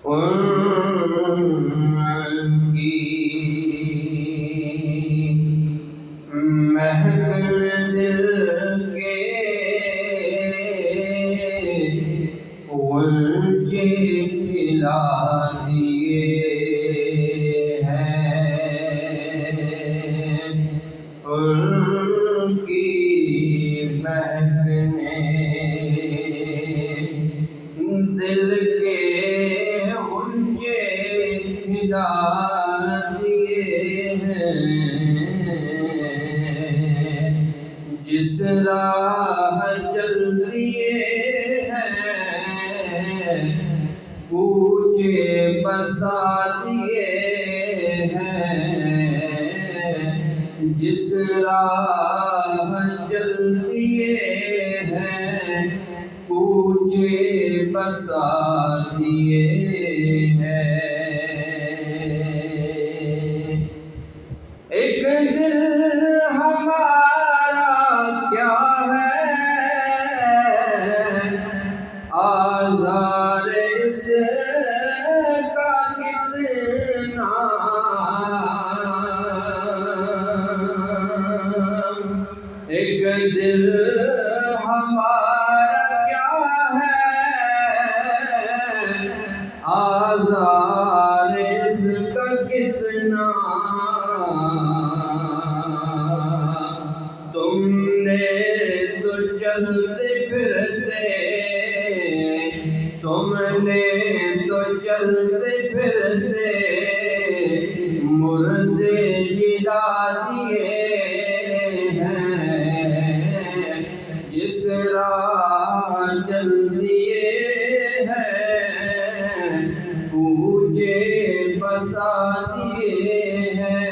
ان کی مہک دل کے غنچے کھلا دیے ہیں، ان کی مہک نے دل کے غنچے کھلا دیے ہیں، جس راہ چل دیے ہیں کوچے بسا دیے ہیں، جس راہ چل دیے ہیں کوچے بسا دیے ہیں۔ ایک دل ہمارا کیا ہے آزار اس کا کتنا، ایک دل ہمارا کیا ہے آزار اس کا کتنا، تم نے تو چلتے پھرتے، تم نے تو چلتے پھرتے مردے جلا دیے ہیں، جس راہ چل دیے ہیں کوچے بسا دیے ہیں۔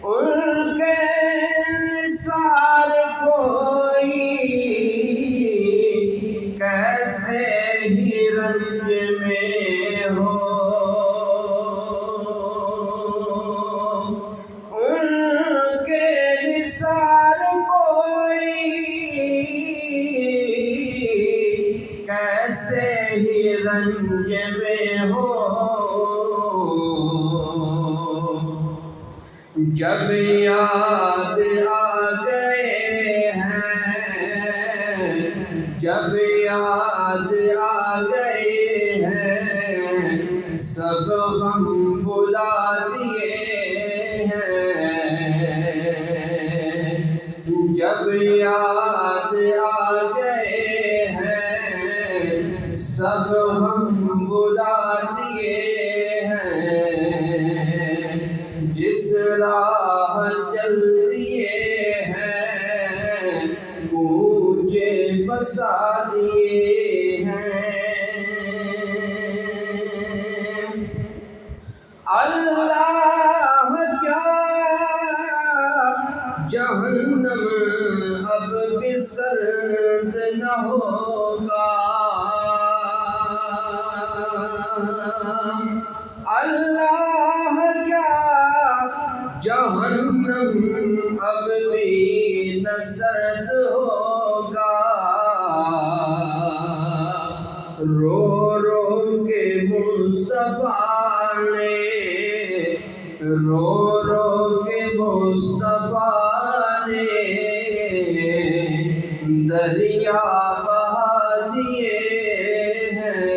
ان کے نثار کوئی کیسے ہی رنج میں ہو، ان کے نثار کوئی کیسے ہی رنج میں ہو، جب یاد آ گئے ہیں، جب یاد آ گئے ہیں سب غم بلا دیے ہیں، جب یاد آ گئے ہیں سب غم بلا دیے ہیں، جس راہ چل دیے ہیں کوچے بسا دیے ہیں۔ اللہ کیا جہنم اب بھی سرد نہ ہوگا، اللہ کیا جہنم اب بھی نہ سرد ہوگا، رو رو کے مصطفیٰ نے، رو رو کے مصطفیٰ نے دریا بہا دیے ہیں،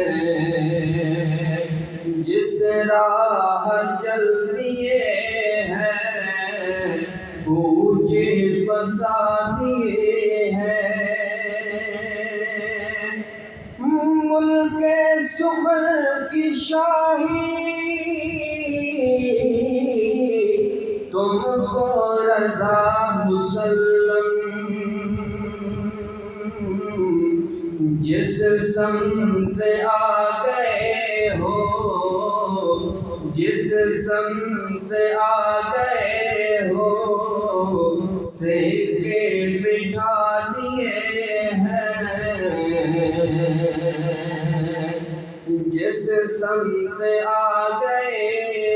جس راہ چل دیے ہیں کوچے بسا دیے ہیں۔ ملک سخن کی شاہی تم کو رضا مسلم، جس سمت آ گئے ہو، جس سمت آ گئے ہو سیکے بٹھا دیے ہیں، جس سمت آ گئے